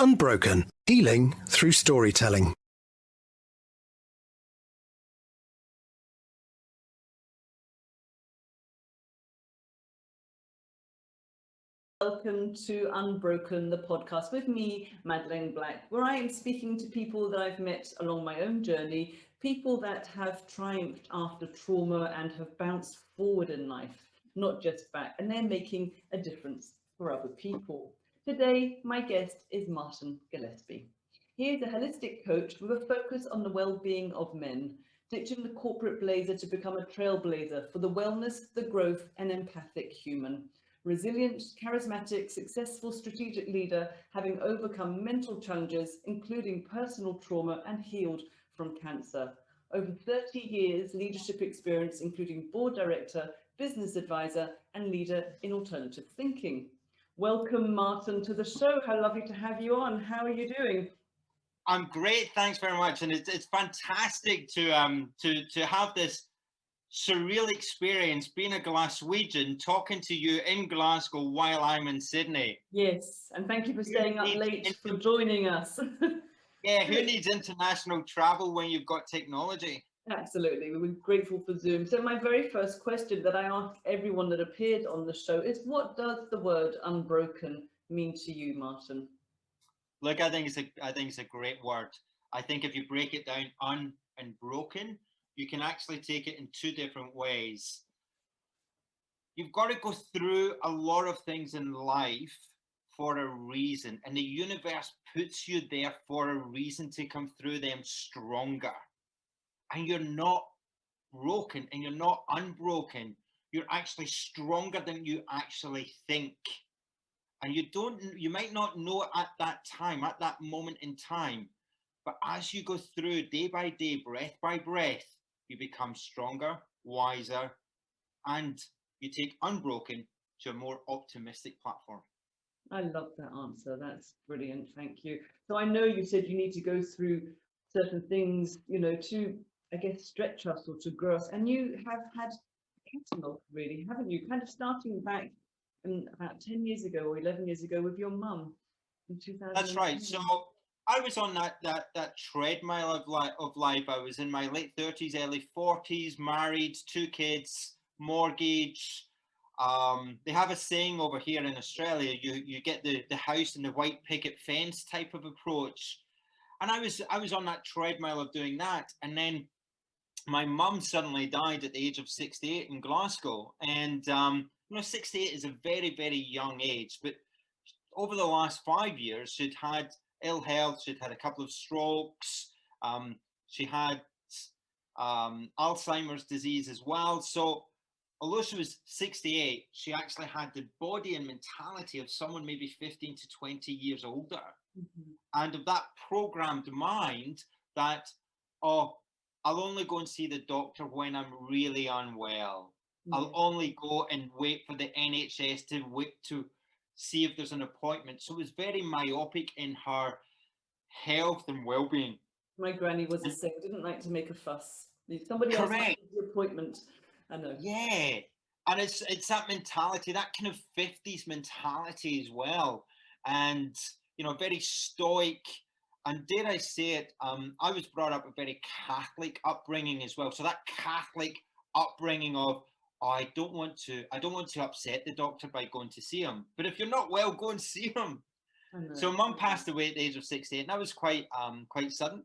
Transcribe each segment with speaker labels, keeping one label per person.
Speaker 1: Unbroken, healing through storytelling.
Speaker 2: Welcome to Unbroken, the podcast with me, Madeleine Black, where I am speaking to people that I've met along my own journey, people that have triumphed after trauma and have bounced forward in life, not just back, and they're making a difference for other people. Today, my guest is Martin Gillespie. He is a holistic coach with a focus on the well-being of men, ditching the corporate blazer to become a trailblazer for the wellness, the growth, and empathic human. Resilient, charismatic, successful strategic leader, having overcome mental challenges, including personal trauma, and healed from cancer. Over 30 years leadership experience, including board director, business advisor, and leader in alternative thinking. Welcome, Martin, to the show. How lovely to have you on. How are you doing?
Speaker 3: I'm great, thanks very much, and it's fantastic to have this surreal experience being a Glaswegian, talking to you in Glasgow while I'm in Sydney.
Speaker 2: Yes, and thank you for staying up late for joining us.
Speaker 3: Yeah, who needs international travel when you've got technology?
Speaker 2: Absolutely, we're grateful for Zoom. So my very first question that I ask everyone that appeared on the show is, what does the word unbroken mean to you, Martin?
Speaker 3: Look, I think it's a great word. I think if you break it down, un and broken, you can actually take it in two different ways. You've got to go through a lot of things in life for a reason, and the universe puts you there for a reason to come through them stronger. And you're not broken and you're not unbroken. You're actually stronger than you actually think. And you might not know it at that time, at that moment in time, but as you go through day by day, breath by breath, you become stronger, wiser, and you take unbroken to a more optimistic platform.
Speaker 2: I love that answer. That's brilliant. Thank you. So I know you said you need to go through certain things, to, I guess, stretch us or to grow us. And you have had a catalogue, really, haven't you? Kind of starting back about 10 years ago or 11 years ago with your mum in 2000.
Speaker 3: That's right. So I was on that treadmill of life. I was in my late 30s, early 40s, married, 2 kids, mortgage. They have a saying over here in Australia, you get the house and the white picket fence type of approach. And I was on that treadmill of doing that. And then my mum suddenly died at the age of 68 in Glasgow. And 68 is a very, very young age, but over the last 5 years, she'd had ill health. She'd had a couple of strokes. She had Alzheimer's disease as well. So although she was 68, she actually had the body and mentality of someone maybe 15 to 20 years older.
Speaker 2: Mm-hmm.
Speaker 3: And of that programmed mind that, oh, I'll only go and see the doctor when I'm really unwell. Yeah. I'll only go and wait for the NHS to see if there's an appointment. So it was very myopic in her health and well-being.
Speaker 2: My granny was the same, didn't like to make a fuss. Somebody else might make the appointment. I know.
Speaker 3: Yeah. And it's that mentality, that kind of 50s mentality as well. And, very stoic. And dare I say it, I was brought up a very Catholic upbringing as well. So that Catholic upbringing of, I don't want to upset the doctor by going to see him. But if you're not well, go and see him. So mum passed away at the age of 68, and that was quite sudden.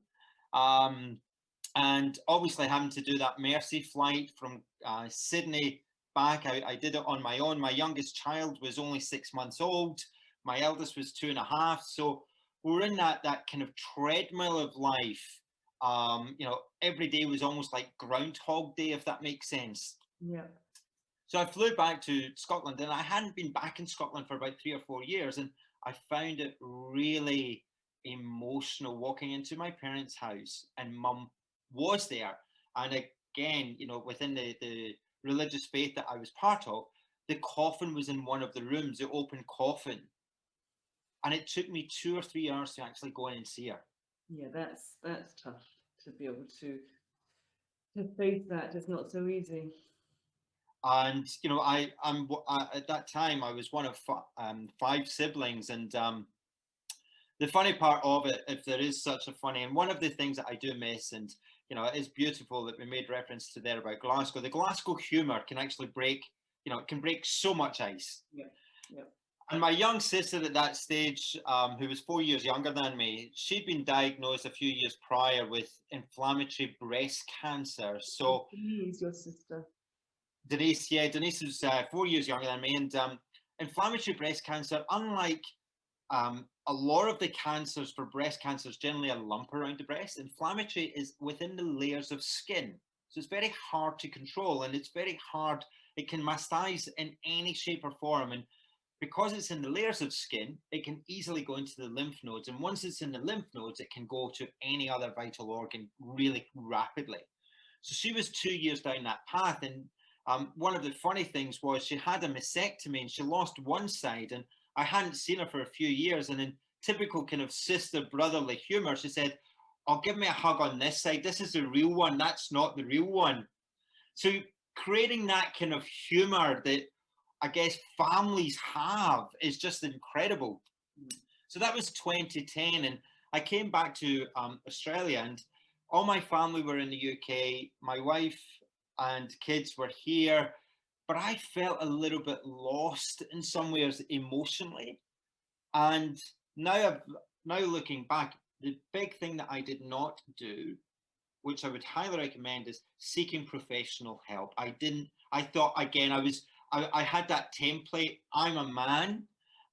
Speaker 3: And obviously having to do that Mercy flight from Sydney back, I did it on my own. My youngest child was only 6 months old. My eldest was 2.5. So we're in that kind of treadmill of life. Every day was almost like Groundhog Day, if that makes sense.
Speaker 2: Yeah.
Speaker 3: So I flew back to Scotland, and I hadn't been back in Scotland for about 3 or 4 years, and I found it really emotional walking into my parents' house, and mum was there. And again, within the religious faith that I was part of, the coffin was in one of the rooms, the open coffin. And it took me 2 or 3 hours to actually go in and see her.
Speaker 2: Yeah, that's tough to be able to face that. It's not so easy.
Speaker 3: And I'm at that time I was one of 5 siblings, and the funny part of it, if there is such a funny, and one of the things that I do miss, and it is beautiful that we made reference to there about Glasgow. The Glasgow humour can actually break, it can break so much ice.
Speaker 2: Yeah, yeah.
Speaker 3: And my young sister at that stage, who was 4 years younger than me, she'd been diagnosed a few years prior with inflammatory breast cancer. So
Speaker 2: Denise, your sister.
Speaker 3: Denise was 4 years younger than me, and inflammatory breast cancer, unlike a lot of the cancers for breast cancer, is generally a lump around the breast. Inflammatory is within the layers of skin. So it's very hard to control, and it's very hard. It can metastasize in any shape or form. And because it's in the layers of skin, it can easily go into the lymph nodes. And once it's in the lymph nodes, it can go to any other vital organ really rapidly. So she was 2 years down that path. And one of the funny things was she had a mastectomy and she lost one side. And I hadn't seen her for a few years. And in typical kind of sister brotherly humor, she said, "Oh, give me a hug on this side. This is the real one. That's not the real one." So creating that kind of humor that I guess families have is just incredible. So that was 2010, and I came back to Australia, and all my family were in the UK. My wife and kids were here, but I felt a little bit lost in some ways emotionally. And now looking back, the big thing that I did not do, which I would highly recommend, is seeking professional help. I thought, again, I had that template. I'm a man,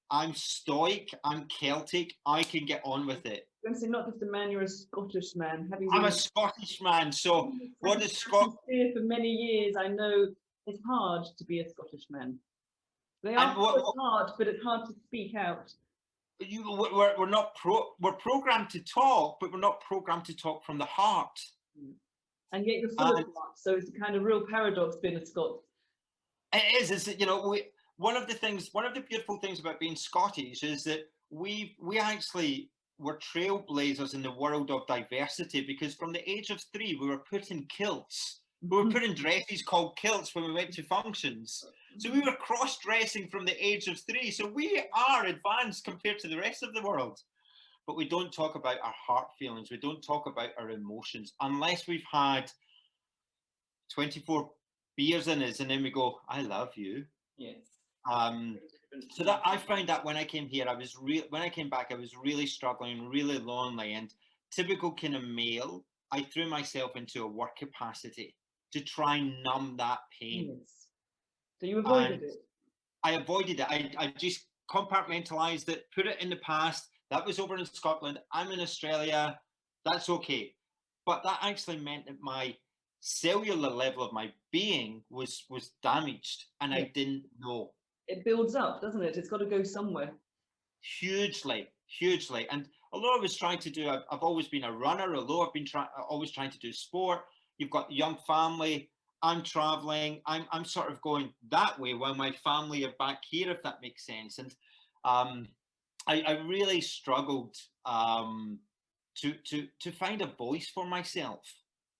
Speaker 3: I'm stoic, I'm Celtic, I can get on with it.
Speaker 2: I'm saying not just a man, you're a Scottish man.
Speaker 3: I'm a Scottish man, so what is Scott?
Speaker 2: For many years, I know it's hard to be a Scottish man. They are hard, but it's hard to speak out.
Speaker 3: We're programmed to talk, but we're not programmed to talk from the heart.
Speaker 2: And yet you're full of heart, so it's a kind of real paradox being a Scot.
Speaker 3: It is that, one of the beautiful things about being Scottish is that we actually were trailblazers in the world of diversity, because from the age of 3 we were put in kilts. We were put in dresses called kilts when we went to functions. So we were cross-dressing from the age of 3. So we are advanced compared to the rest of the world. But we don't talk about our heart feelings. We don't talk about our emotions unless we've had 24 beers in us, and then we go, "I love you."
Speaker 2: Yes.
Speaker 3: So that I found that when I came here, when I came back, I was really struggling, really lonely, and typical kind of male, I threw myself into a work capacity to try and numb that pain.
Speaker 2: Yes. So you avoided it.
Speaker 3: I avoided it. I just compartmentalized it, put it in the past. That was over in Scotland. I'm in Australia. That's okay. But that actually meant that my cellular level of my being was damaged, and I didn't know.
Speaker 2: It builds up, doesn't it? It's got to go somewhere.
Speaker 3: Hugely. And although I was trying to do, I've always been a runner, although I've been always trying to do sport. You've got a young family. I'm traveling. I'm sort of going that way while my family are back here, if that makes sense. And I really struggled to find a voice for myself.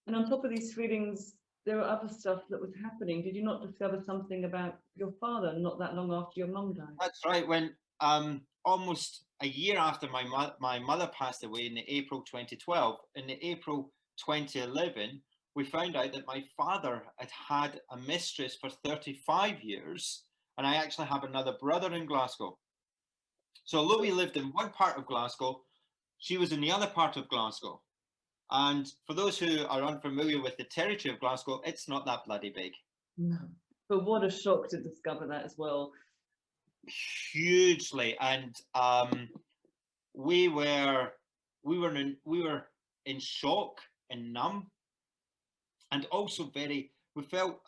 Speaker 2: And on top of these feelings, there were other stuff that was happening. Did you not discover something about your father not that long after your mum died?
Speaker 3: That's right. When almost a year after my mother passed away in April 2012, in April 2011, we found out that my father had had a mistress for 35 years, and I actually have another brother in Glasgow. So although we lived in one part of Glasgow, she was in the other part of Glasgow. And for those who are unfamiliar with the territory of Glasgow, it's not that bloody big.
Speaker 2: No. But what a shock to discover that as well.
Speaker 3: Hugely. And we were in shock and numb, and also we felt,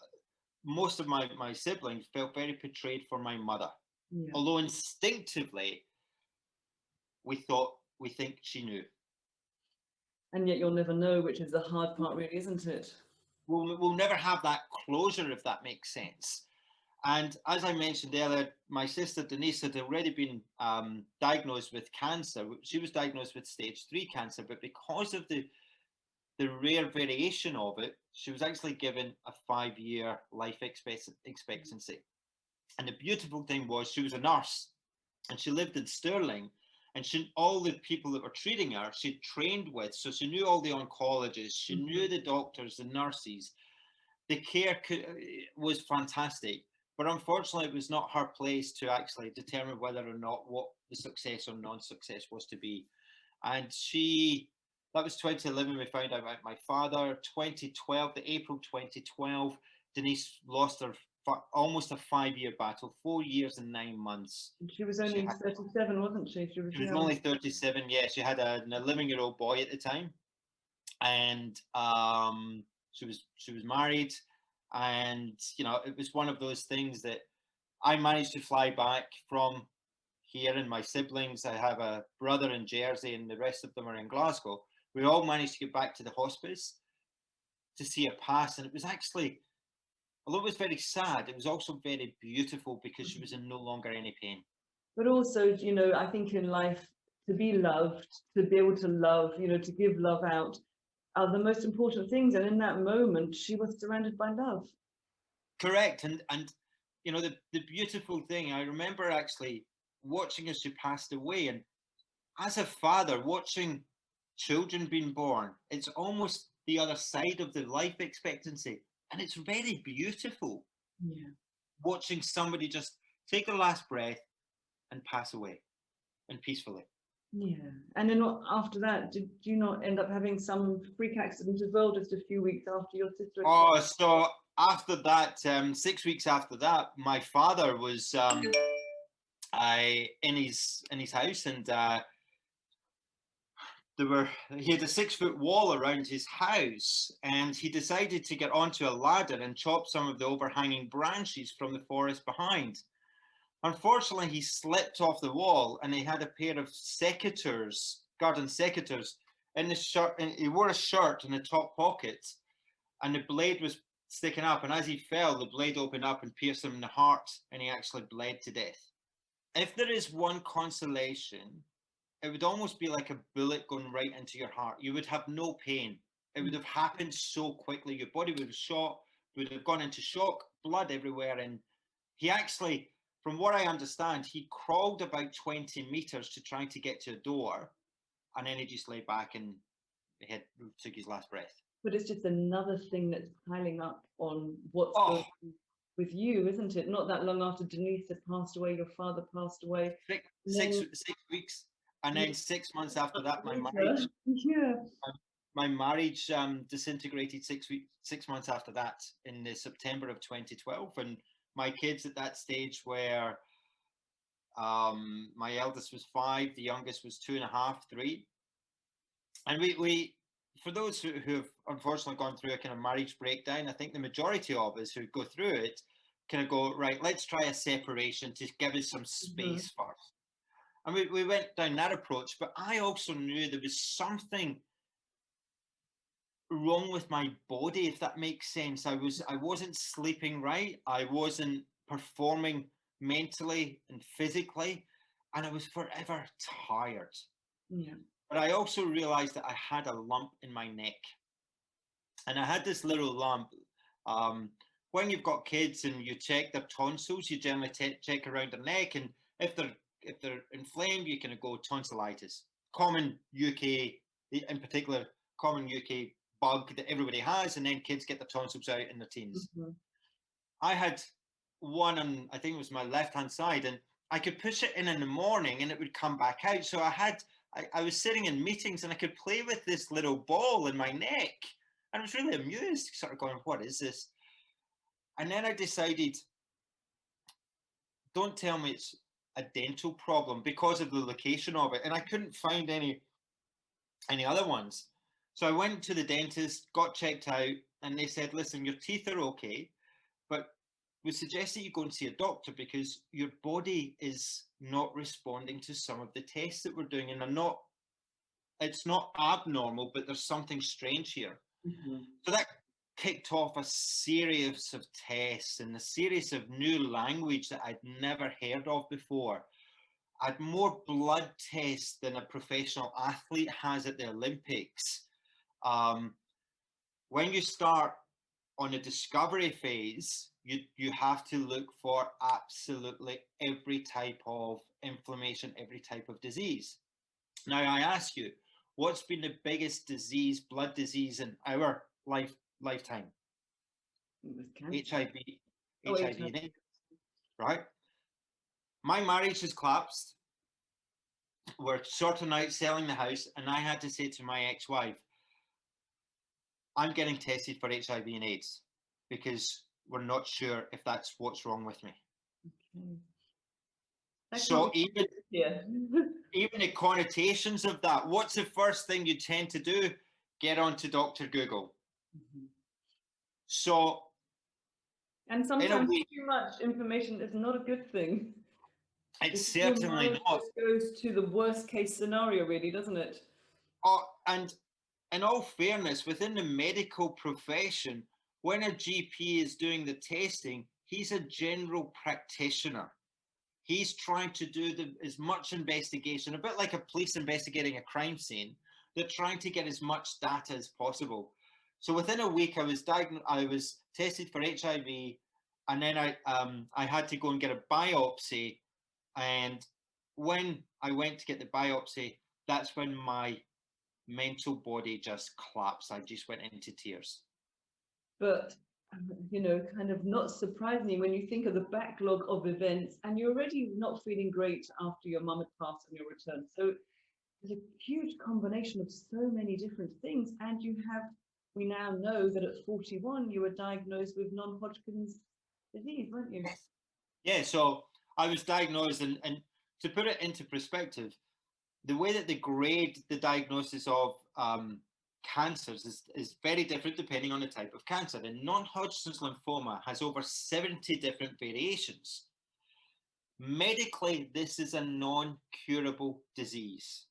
Speaker 3: most of my siblings felt very betrayed for my mother. Yeah. Although instinctively we think she knew.
Speaker 2: And yet you'll never know, which is the hard part, really, isn't it?
Speaker 3: We'll never have that closure, if that makes sense. And as I mentioned earlier, my sister Denise had already been diagnosed with cancer. She was diagnosed with stage 3 cancer, but because of the rare variation of it, she was actually given a 5-year life expectancy. And the beautiful thing was, she was a nurse, and she lived in Stirling. And all the people that were treating her, she trained with, so she knew all the oncologists, she knew the doctors, the nurses. The care was fantastic, but unfortunately, it was not her place to actually determine whether or not what the success or non-success was to be. And that was 2011. We found out about my father. 2012, the April 2012, Denise lost her almost a 5-year battle, 4 years and 9 months.
Speaker 2: She was only 37, wasn't she? She was
Speaker 3: only 37. Yeah, she had an 11-year-old boy at the time, and she was married, and it was one of those things that I managed to fly back from here, and my siblings, I have a brother in Jersey and the rest of them are in Glasgow. We all managed to get back to the hospice to see her pass, and it was actually, although it was very sad, it was also very beautiful because she was in no longer any pain.
Speaker 2: But also, I think in life, to be loved, to be able to love, to give love out, are the most important things. And in that moment, she was surrounded by love.
Speaker 3: Correct. And the beautiful thing, I remember actually watching as she passed away, and as a father, watching children being born, it's almost the other side of the life expectancy. And it's very beautiful.
Speaker 2: Yeah.
Speaker 3: Watching somebody just take their last breath and pass away, and peacefully.
Speaker 2: Yeah. And then after that, did you not end up having some freak accident as well, just a few weeks after your sister?
Speaker 3: Oh, so after that, 6 weeks after that, my father was in his house, and he had a 6-foot wall around his house, and he decided to get onto a ladder and chop some of the overhanging branches from the forest behind. Unfortunately, he slipped off the wall, and he had a pair of secateurs, garden secateurs, in the shirt, and he wore a shirt in the top pocket, and the blade was sticking up, and as he fell, the blade opened up and pierced him in the heart, and he actually bled to death. If there is one consolation, it would almost be like a bullet going right into your heart. You would have no pain. It would have happened so quickly. Your body would have gone into shock, blood everywhere. And he actually, from what I understand, he crawled about 20 meters to try to get to a door, and then he just lay back and took his last breath.
Speaker 2: But it's just another thing that's piling up on what's going on with you, isn't it? Not that long after Denise had passed away, your father passed away.
Speaker 3: Six weeks, and then 6 months after that, my marriage disintegrated 6 months after that, in the September of 2012, and my kids at that stage were, my eldest was 5, the youngest was 2.5, 3, and we for those who have unfortunately gone through a kind of marriage breakdown, I think the majority of us who go through it kind of go, right, let's try a separation to give us some space first. And we went down that approach, but I also knew there was something wrong with my body, if that makes sense. I wasn't sleeping right. I wasn't performing mentally and physically, and I was forever tired.
Speaker 2: Yeah.
Speaker 3: But I also realized that I had a lump in my neck, and I had this little lump. When you've got kids and you check their tonsils, you generally check around their neck, and if they're inflamed, you can go tonsillitis. Common UK, in particular, common UK bug that everybody has, and then kids get their tonsils out in their teens. I had one on, I think it was my left-hand side, and I could push it in the morning and it would come back out. So I was sitting in meetings and I could play with this little ball in my neck. And I was really amused, sort of going, what is this? And then I decided, don't tell me it's a dental problem, because of the location of it. And I couldn't find any other ones. So I went to the dentist, got checked out, and they said, listen, your teeth are okay, but we suggest that you go and see a doctor because your body is not responding to some of the tests that we're doing, and it's not abnormal, but there's something strange here. So that kicked off a series of tests and a series of new language that I'd never heard of before. I had more blood tests than a professional athlete has at the Olympics. When you start on the discovery phase, you have to look for absolutely every type of inflammation, every type of disease. Now, I ask you, what's been the biggest disease, blood disease in our lifetime? HIV,
Speaker 2: Oh,
Speaker 3: HIV and AIDS, right? My marriage has collapsed. We're sorting out selling the house, and I had to say to my ex-wife, I'm getting tested for HIV and AIDS because we're not sure if that's what's wrong with me.
Speaker 2: Okay.
Speaker 3: So even the connotations of that, what's the first thing you tend to do? Get onto Dr. Google. So,
Speaker 2: and sometimes too much information is not a good thing.
Speaker 3: It's certainly not.
Speaker 2: Just goes to the worst case scenario, really, doesn't it?
Speaker 3: Oh, and in all fairness, within the medical profession, when a GP is doing the testing, he's a general practitioner. He's trying to do as much investigation, a bit like a police investigating a crime scene. They're trying to get as much data as possible. So within a week, I was tested for HIV, and then I had to go and get a biopsy. And when I went to get the biopsy, that's when my mental body just collapsed. I just went into tears.
Speaker 2: But, kind of not surprisingly, when you think of the backlog of events, and you're already not feeling great after your mum had passed on your return. So there's a huge combination of so many different things. And we now know that at 41, you were diagnosed with non-Hodgkin's disease, weren't you?
Speaker 3: Yes. Yeah, so I was diagnosed, and to put it into perspective, the way that they grade the diagnosis of cancers is very different depending on the type of cancer. And non-Hodgkin's lymphoma has over 70 different variations. Medically, this is a non-curable disease.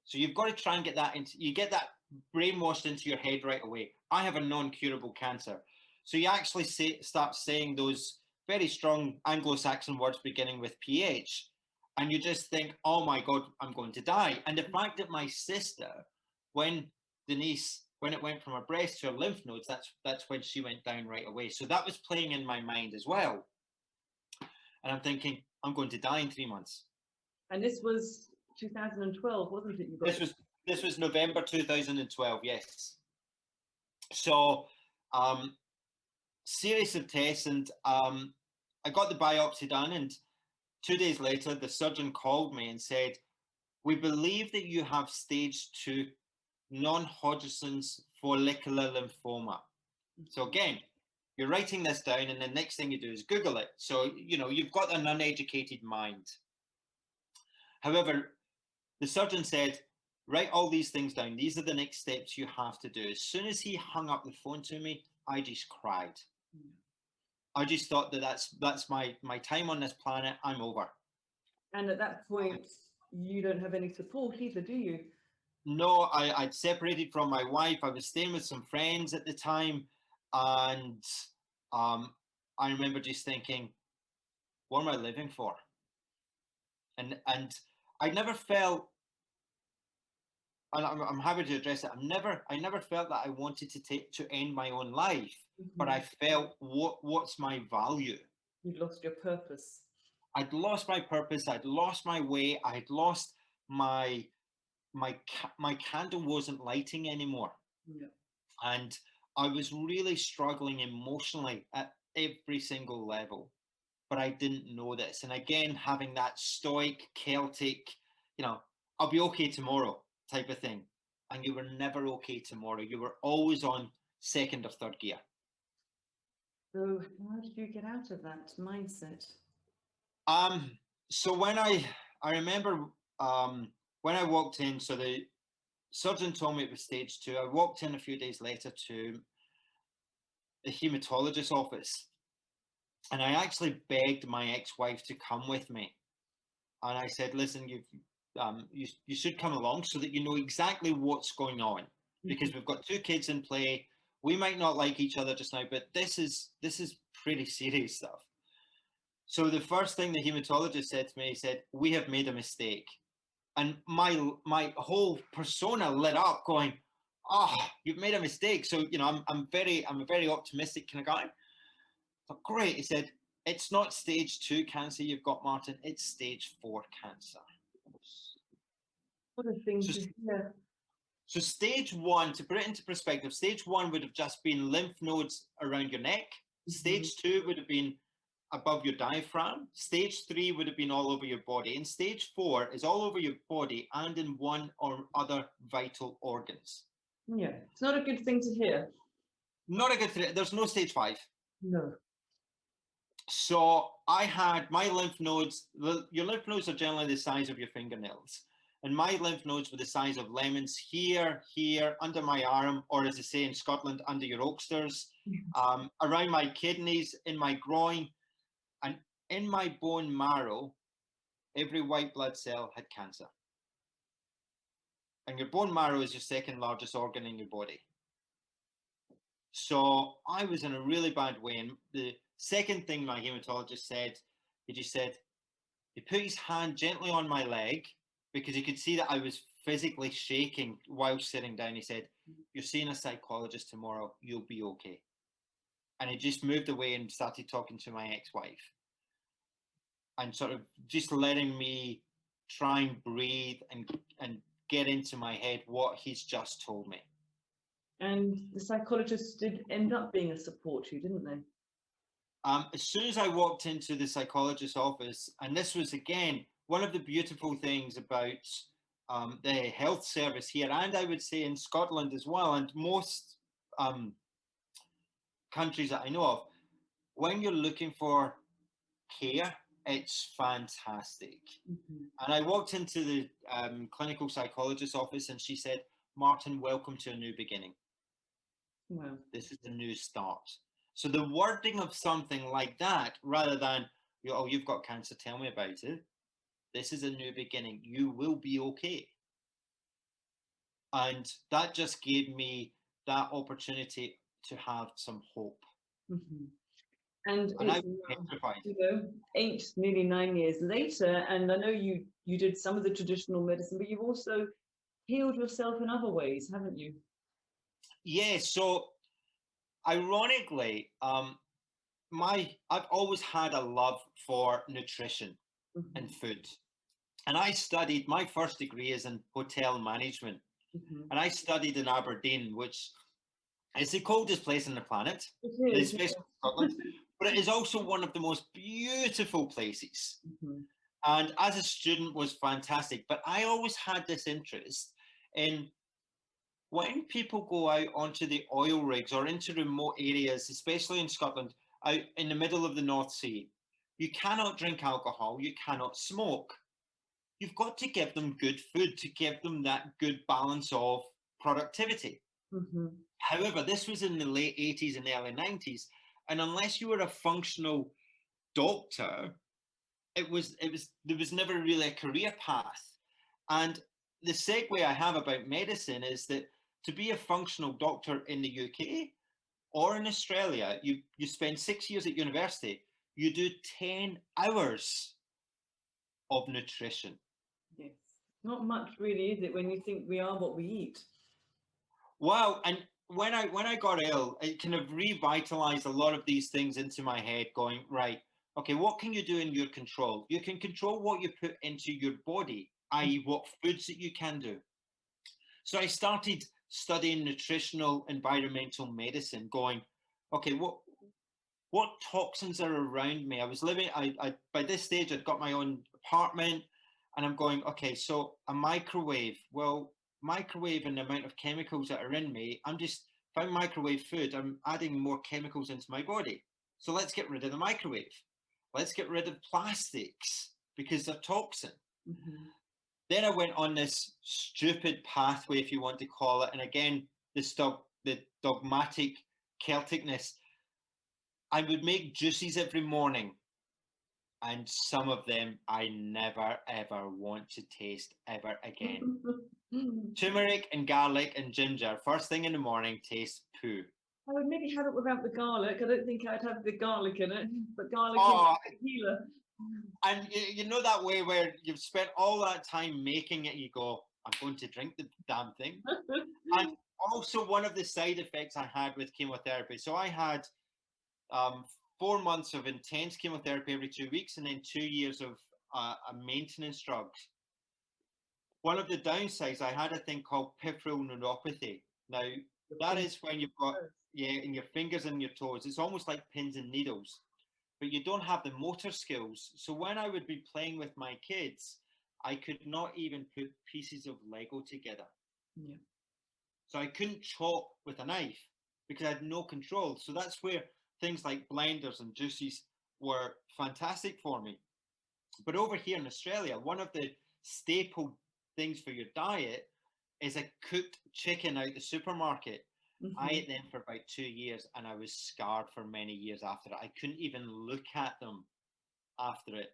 Speaker 3: So you've got to try and get that brainwashed into your head right away. I have a non-curable cancer. So you actually start saying those very strong Anglo-Saxon words beginning with PH, and you just think, oh my God, I'm going to die. And the fact that my sister, when it went from her breast to her lymph nodes, that's when she went down right away. So that was playing in my mind as well. And I'm thinking, I'm going to die in 3 months.
Speaker 2: And this was 2012, wasn't it?
Speaker 3: This was November 2012, yes. So series of tests, and I got the biopsy done, and 2 days later, the surgeon called me and said, we believe that you have stage 2 non-Hodgkin's follicular lymphoma. So again, you're writing this down, and the next thing you do is Google it. So, you've got an uneducated mind. However, the surgeon said, write all these things down. These are the next steps you have to do. As soon as he hung up the phone to me, I just cried. I just thought that's my time on this planet. I'm over.
Speaker 2: And at that point, you don't have any support either, do you?
Speaker 3: No, I'd separated from my wife. I was staying with some friends at the time. And I remember just thinking, what am I living for? And I never felt, and I'm happy to address it. I never felt that I wanted to end my own life, but I felt, what's my value?
Speaker 2: You'd lost your purpose.
Speaker 3: I'd lost my purpose. I'd lost my way. I'd lost my candle wasn't lighting anymore.
Speaker 2: Yeah.
Speaker 3: And I was really struggling emotionally at every single level, but I didn't know this. And again, having that stoic Celtic, I'll be okay tomorrow type of thing. And you were never okay tomorrow. You were always on second or third gear.
Speaker 2: So how did you get out of that mindset?
Speaker 3: So when I remember when I walked in, so the surgeon told me it was stage 2. I walked in a few days later to the hematologist's office, and I actually begged my ex-wife to come with me. And I said, listen, you should come along so that you know exactly what's going on, because we've got 2 kids in play. We might not like each other just now, but this is pretty serious stuff. So the first thing the hematologist said to me, he said, we have made a mistake. And my whole persona lit up going, oh, you've made a mistake. So, I'm a very optimistic kind of guy. So great. He said, it's not stage 2 cancer you've got, Martin. It's stage 4 cancer.
Speaker 2: What a thing
Speaker 3: So,
Speaker 2: to hear.
Speaker 3: so stage 1, to put it into perspective, stage 1 would have just been lymph nodes around your neck. Stage 2 would have been above your diaphragm. Stage 3 would have been all over your body. And stage 4 is all over your body and in one or other vital organs.
Speaker 2: Yeah, it's not a good thing to hear.
Speaker 3: Not a good thing. There's no stage 5.
Speaker 2: No.
Speaker 3: So I had my lymph nodes, your lymph nodes are generally the size of your fingernails. And my lymph nodes were the size of lemons here, under my arm, or as they say in Scotland, under your oaksters, around my kidneys, in my groin, and in my bone marrow, every white blood cell had cancer. And your bone marrow is your second largest organ in your body. So I was in a really bad way. And the second thing my hematologist said, he put his hand gently on my leg because he could see that I was physically shaking while sitting down. He said, you're seeing a psychologist tomorrow, you'll be okay. And he just moved away and started talking to my ex-wife and sort of just letting me try and breathe and get into my head what he's just told me.
Speaker 2: And the psychologists did end up being a support to you, didn't they?
Speaker 3: As soon as I walked into the psychologist's office, and this was again one of the beautiful things about the health service here, and I would say in Scotland as well, and most countries that I know of, when you're looking for care, it's fantastic. And I walked into the clinical psychologist's office and she said, Martin, welcome to a new beginning.
Speaker 2: Wow.
Speaker 3: This is a new start. So the wording of something like that, rather than, oh, you've got cancer, tell me about it. This is a new beginning. You will be okay. And that just gave me that opportunity to have some hope.
Speaker 2: And
Speaker 3: I
Speaker 2: it's
Speaker 3: was petrified.
Speaker 2: Nearly 9 years later, and I know you did some of the traditional medicine, but you've also healed yourself in other ways, haven't you?
Speaker 3: Yeah, so ironically, I've always had a love for nutrition and food. And I studied, my first degree is in hotel management. And I studied in Aberdeen, which is the coldest place on the planet, especially Scotland, but it is also one of the most beautiful places. And as a student was fantastic, but I always had this interest in when people go out onto the oil rigs or into remote areas, especially in Scotland, out in the middle of the North Sea, you cannot drink alcohol, you cannot smoke. You've got to give them good food to give them that good balance of productivity. However, this was in the late 80s and early 90s, and unless you were a functional doctor, there was never really a career path. And the segue I have about medicine is that to be a functional doctor in the UK or in Australia, you spend 6 years at university, you do 10 hours of nutrition.
Speaker 2: Yes. Not much really, is it, when you think we are what we eat?
Speaker 3: Wow. And when I got ill, it kind of revitalized a lot of these things into my head, going, right, okay, what can you do in your control? You can control what you put into your body, i.e. what foods that you can do. So I started studying nutritional environmental medicine, going, okay, what toxins are around me? I was living, I by this stage, I'd got my own apartment, and I'm going, okay, so a microwave. Well, microwave and the amount of chemicals that are in me, if I microwave food, I'm adding more chemicals into my body. So let's get rid of the microwave. Let's get rid of plastics because they're toxin. Then I went on this stupid pathway, if you want to call it. And again, the dogmatic Celticness. I would make juices every morning. And some of them I never, ever want to taste ever again. Turmeric and garlic and ginger, first thing in the morning, tastes poo.
Speaker 2: I would maybe have it without the garlic. I don't think I'd have the garlic in it, but garlic is a healer.
Speaker 3: And you know that way where you've spent all that time making it, you go, I'm going to drink the damn thing. And also one of the side effects I had with chemotherapy. So I had 4 months of intense chemotherapy every 2 weeks, and then 2 years of a maintenance drugs. One of the downsides, I had a thing called peripheral neuropathy. Now, that is when you've got, in your fingers and your toes, it's almost like pins and needles, but you don't have the motor skills. So when I would be playing with my kids, I could not even put pieces of Lego together.
Speaker 2: Yeah.
Speaker 3: So I couldn't chop with a knife because I had no control. So that's where things like blenders and juices were fantastic for me. But over here in Australia, one of the staple things for your diet is a cooked chicken out the supermarket. I ate them for about 2 years and I was scarred for many years after it. I couldn't even look at them after it.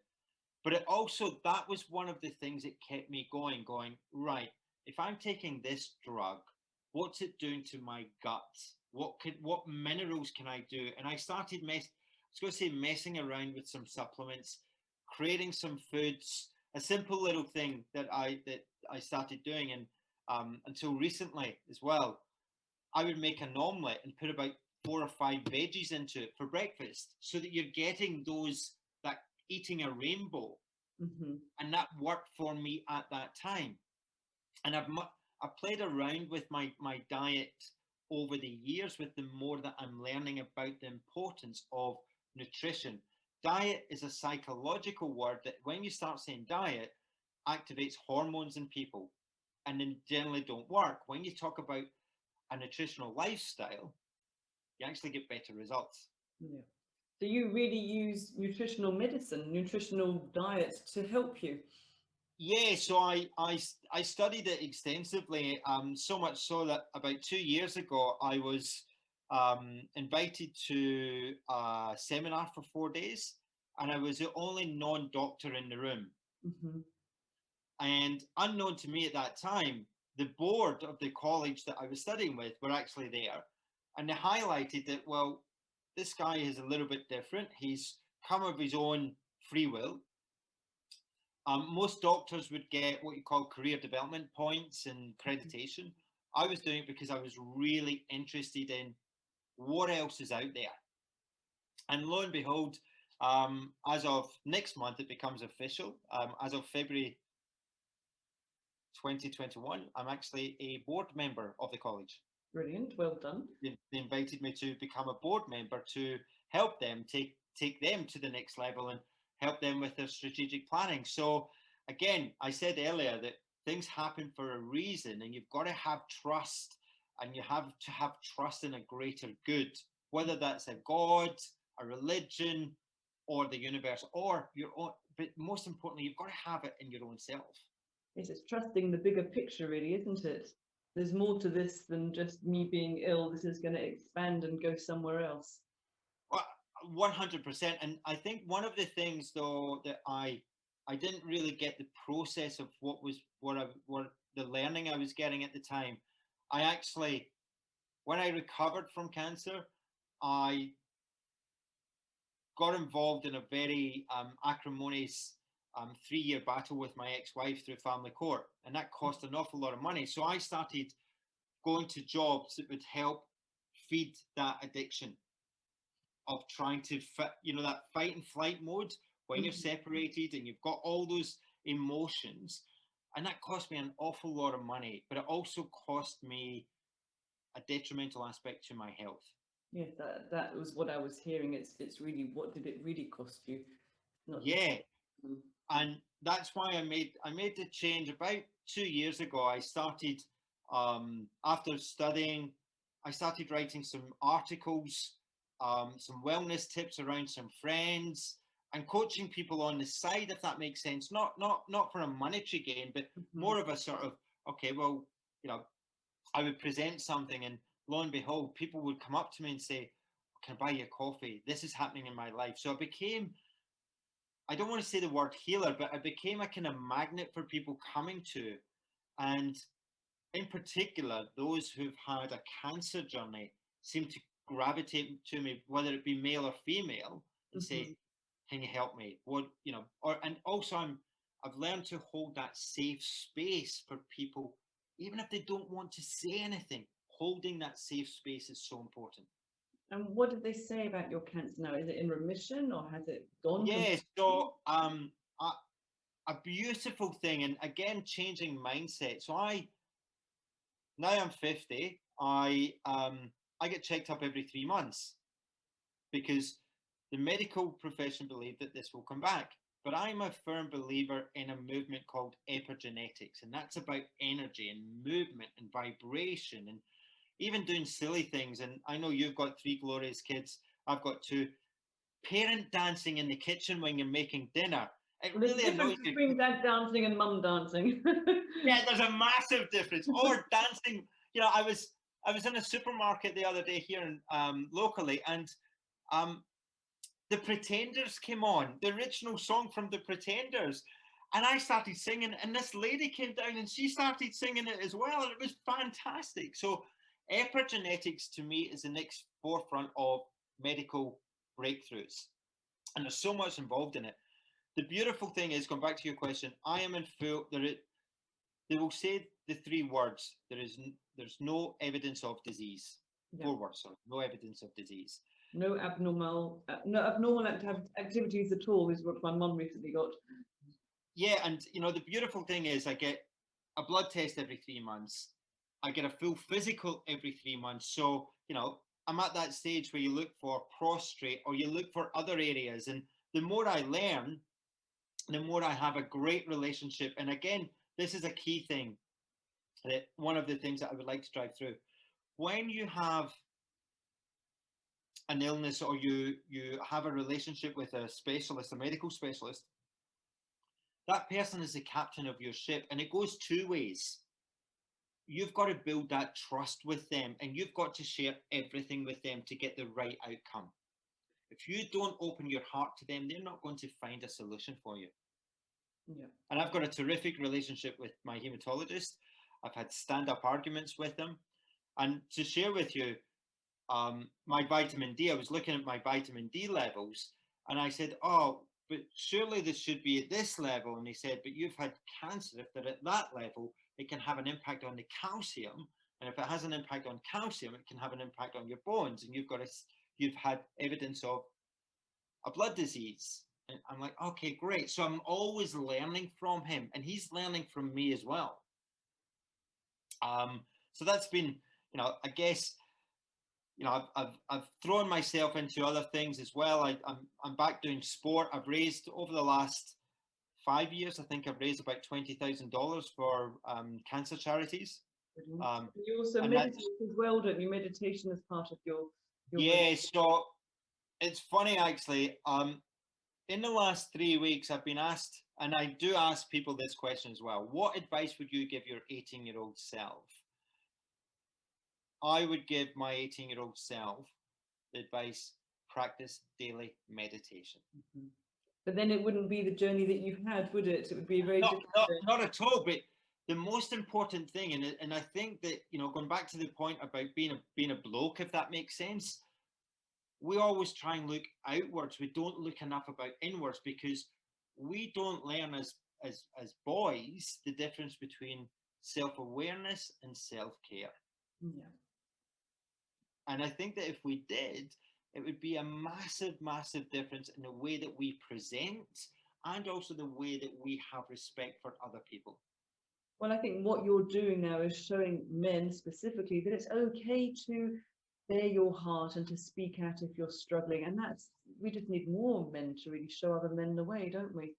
Speaker 3: But it also, that was one of the things that kept me going, right, if I'm taking this drug, what's it doing to my gut? What minerals can I do? And I started messing around with some supplements, creating some foods, a simple little thing that I started doing, and until recently as well, I would make an omelette and put about 4 or 5 veggies into it for breakfast, so that you're getting that eating a rainbow. And that worked for me at that time. And I've played around with my diet over the years, with the more that I'm learning about the importance of nutrition. Diet is a psychological word that, when you start saying diet, activates hormones in people and then generally don't work. When you talk about a nutritional lifestyle, you actually get better results.
Speaker 2: Yeah. So you really use nutritional medicine, nutritional diet to help you?
Speaker 3: Yeah, so I studied it extensively, so much so that about 2 years ago, I was invited to a seminar for 4 days, and I was the only non-doctor in the room. And unknown to me at that time, the board of the college that I was studying with were actually there, and they highlighted that, well, this guy is a little bit different. He's come of his own free will. Most doctors would get what you call career development points and accreditation. I was doing it because I was really interested in what else is out there. And lo and behold, as of next month, it becomes official. As of February 2021, I'm actually a board member of the college.
Speaker 2: Brilliant, well done.
Speaker 3: They invited me to become a board member to help them take them to the next level and help them with their strategic planning. So again, I said earlier that things happen for a reason, and you've got to have trust, and you have to have trust in a greater good, whether that's a God, a religion, or the universe, or your own. But most importantly, you've got to have it in your own self.
Speaker 2: Yes, it's trusting the bigger picture, really, isn't it? There's more to this than just me being ill. This is going to expand and go somewhere else.
Speaker 3: Well, 100%. And I think one of the things, though, that I didn't really get the process of what the learning I was getting at the time. I actually, when I recovered from cancer, I got involved in a very acrimonious 3-year battle with my ex-wife through family court, and that cost an awful lot of money. So I started going to jobs that would help feed that addiction of trying to fit, that fight and flight mode when you're separated and you've got all those emotions. And that cost me an awful lot of money, but it also cost me a detrimental aspect to my health.
Speaker 2: Yeah, that was what I was hearing. It's really, what did it really cost you?
Speaker 3: Yeah. And that's why I made the change about 2 years ago. I started, after studying, I started writing some articles, some wellness tips around some friends, and coaching people on the side, if that makes sense. Not for a monetary gain, but more of a sort of, okay, well, I would present something, and lo and behold, people would come up to me and say, "Can I buy you a coffee? This is happening in my life." So it became, I don't want to say the word healer, but I became a kind of magnet for people coming to. And in particular, those who've had a cancer journey seem to gravitate to me, whether it be male or female, and say, "Can you help me?" And also I've learned to hold that safe space for people, even if they don't want to say anything. Holding that safe space is so important.
Speaker 2: And what did they say about your cancer now? Is it in remission or has it gone?
Speaker 3: Yeah, so a beautiful thing, and again, changing mindset. So now I'm 50. I get checked up every 3 months because the medical profession believe that this will come back. But I'm a firm believer in a movement called epigenetics, and that's about energy and movement and vibration and even doing silly things. And I know you've got 3 glorious kids. I've got 2. Parent dancing in the kitchen when you're making dinner. It
Speaker 2: There's
Speaker 3: really
Speaker 2: a difference
Speaker 3: annoys you.
Speaker 2: between dad dancing and mum dancing.
Speaker 3: Yeah, there's a massive difference. Or dancing. You know, I was in a supermarket the other day here in, locally, and the Pretenders came on, the original song from the Pretenders, and I started singing, and this lady came down and she started singing it as well, and it was fantastic. So epigenetics to me is the next forefront of medical breakthroughs, and there's so much involved in it. The beautiful thing is, going back to your question, I am in full. They will say the 3 words. There's no evidence of disease.
Speaker 2: Yeah.
Speaker 3: 4 words, sorry, no evidence of disease.
Speaker 2: No abnormal activities at all is what my mum recently got.
Speaker 3: Yeah, and you know, the beautiful thing is I get a blood test every 3 months. I get a full physical every 3 months. So, you know, I'm at that stage where you look for prostrate or you look for other areas. And the more I learn, the more I have a great relationship. And again, this is a key thing, that one of the things that I would like to drive through. When you have an illness or you have a relationship with a specialist, a medical specialist, that person is the captain of your ship, and it goes 2 ways. You've got to build that trust with them, and you've got to share everything with them to get the right outcome. If you don't open your heart to them, they're not going to find a solution for you.
Speaker 2: Yeah.
Speaker 3: And I've got a terrific relationship with my hematologist. I've had stand-up arguments with them. And to share with you, my vitamin D, I was looking at my vitamin D levels, and I said, oh, but surely this should be at this level. And he said, but you've had cancer. If they're at that level, it can have an impact on the calcium. And if it has an impact on calcium, it can have an impact on your bones. And you've had evidence of a blood disease. And I'm like, okay, great. So I'm always learning from him, and he's learning from me as well. So that's been, you know, I guess, you know, I've thrown myself into other things as well. I'm back doing sport. I've raised over the last 5 years, I think I've raised about $20,000 for cancer charities.
Speaker 2: You also meditate as well, don't you? Meditation is part of your
Speaker 3: yeah. So it's funny actually. In the last 3 weeks, I've been asked, and I do ask people this question as well. What advice would you give your 18-year-old self? I would give my 18-year-old self the advice: practice daily meditation.
Speaker 2: Mm-hmm. But then it wouldn't be the journey that you've had, would it? It would be a very different.
Speaker 3: Not at all. But the most important thing, and I think that, you know, going back to the point about being a bloke, if that makes sense, we always try and look outwards. We don't look enough about inwards, because we don't learn as boys the difference between self-awareness and self-care.
Speaker 2: Yeah.
Speaker 3: And I think that if we did, it would be a massive, massive difference in the way that we present, and also the way that we have respect for other people.
Speaker 2: Well, I think what you're doing now is showing men specifically that it's okay to bare your heart and to speak out if you're struggling. And we just need more men to really show other men the way, don't we?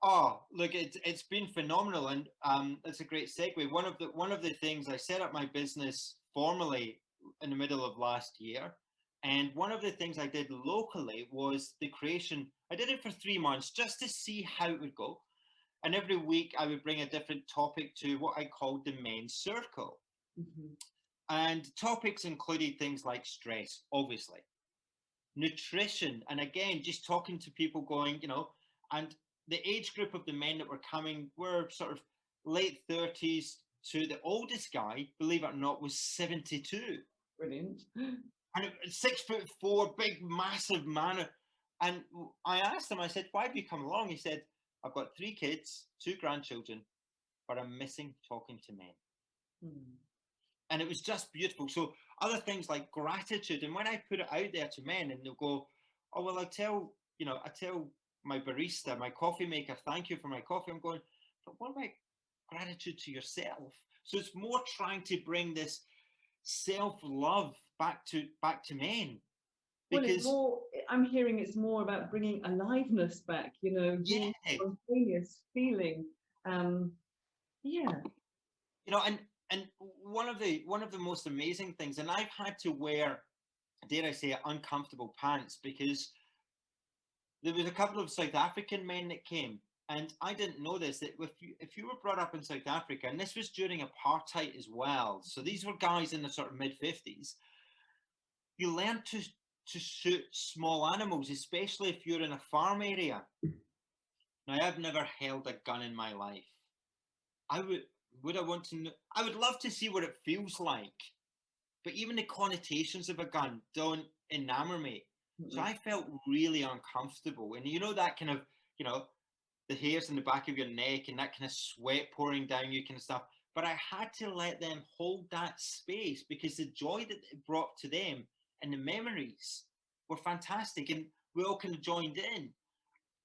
Speaker 3: Oh, look, it's been phenomenal, and it's a great segue. One of the things, I set up my business formally in the middle of last year, and one of the things I did locally was the creation. I did it for 3 months just to see how it would go, and every week I would bring a different topic to what I called the men's circle.
Speaker 2: Mm-hmm.
Speaker 3: And topics included things like stress, obviously, nutrition, and again, just talking to people, going, you know, and the age group of the men that were coming were sort of late 30s to the oldest guy, believe it or not, was 72.
Speaker 2: Brilliant.
Speaker 3: And 6'4", big, massive man. And I asked him, I said, why have you come along? He said, I've got 3 kids, 2 grandchildren, but I'm missing talking to men.
Speaker 2: Hmm.
Speaker 3: And it was just beautiful. So other things like gratitude. And when I put it out there to men and they'll go, oh, well, I tell my barista, my coffee maker, thank you for my coffee. I'm going, but what about gratitude to yourself? So it's more trying to bring this self-love back to men.
Speaker 2: Well, it's more, I'm hearing it's more about bringing aliveness back, being spontaneous, feeling.
Speaker 3: And one of the most amazing things, and I've had to wear, dare I say, uncomfortable pants, because there was a couple of South African men that came, and I didn't know this, that if you were brought up in South Africa, and this was during apartheid as well, so these were guys in the sort of mid-50s, you learn to shoot small animals, especially if you're in a farm area. Now, I've never held a gun in my life. I would love to see what it feels like, but even the connotations of a gun don't enamor me. So I felt really uncomfortable. And that kind of, the hairs in the back of your neck and that kind of sweat pouring down you kind of stuff. But I had to let them hold that space, because the joy that it brought to them and the memories were fantastic. And we all kind of joined in.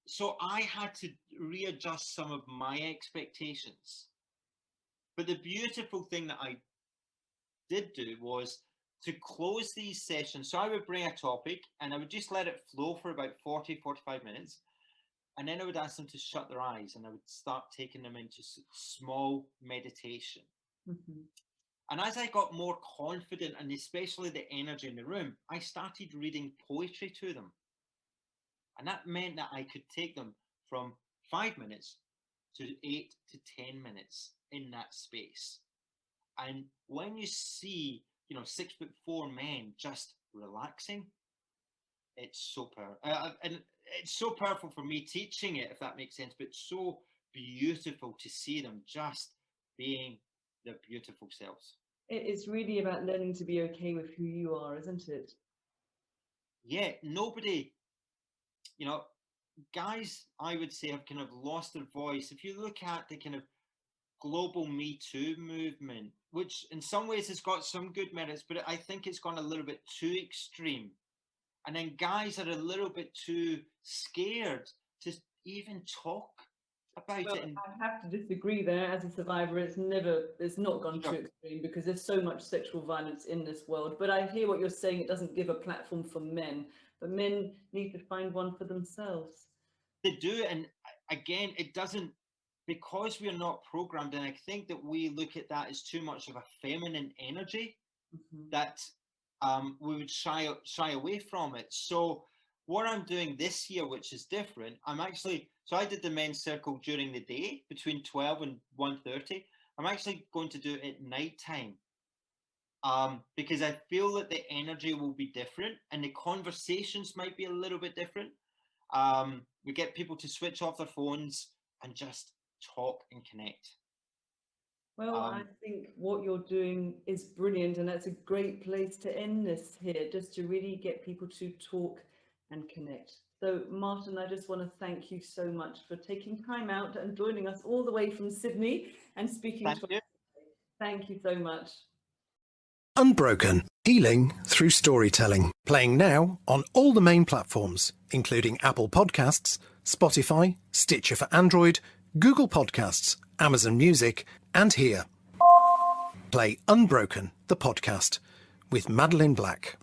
Speaker 3: So I had to readjust some of my expectations. But the beautiful thing that I did do was to close these sessions. So I would bring a topic and I would just let it flow for about 45 minutes. And then I would ask them to shut their eyes, and I would start taking them into small meditation. Mm-hmm. And as I got more confident, and especially the energy in the room, I started reading poetry to them. And that meant that I could take them from 5 minutes to 8 to 10 minutes in that space. And when you see, 6'4" men just relaxing, it's so powerful. And it's so powerful for me teaching it, if that makes sense, but it's so beautiful to see them just being their beautiful selves.
Speaker 2: It's really about learning to be okay with who you are, isn't it?
Speaker 3: Yeah, nobody, guys, I would say, have kind of lost their voice. If you look at the kind of global Me Too movement, which in some ways has got some good merits, but I think it's gone a little bit too extreme. And then guys are a little bit too scared to even talk about it. And
Speaker 2: I have to disagree there. As a survivor, it's not gone too extreme, because there's so much sexual violence in this world. But I hear what you're saying. It doesn't give a platform for men, but men need to find one for themselves.
Speaker 3: They do. And again, it doesn't, because we're not programmed. And I think that we look at that as too much of a feminine energy, that we would shy away from it. So what I'm doing this year, which is different, so I did the men's circle during the day between 12 and 1:30. I'm actually going to do it at nighttime, because I feel that the energy will be different and the conversations might be a little bit different. We get people to switch off their phones and just talk and connect.
Speaker 2: Well, I think what you're doing is brilliant, and that's a great place to end this here, just to really get people to talk and connect. So, Martin, I just want to thank you so much for taking time out and joining us all the way from Sydney and speaking to us. Thank you so much.
Speaker 1: Unbroken, healing through storytelling. Playing now on all the main platforms, including Apple Podcasts, Spotify, Stitcher for Android, Google Podcasts, Amazon Music, and here. Play Unbroken, the podcast, with Madeline Black.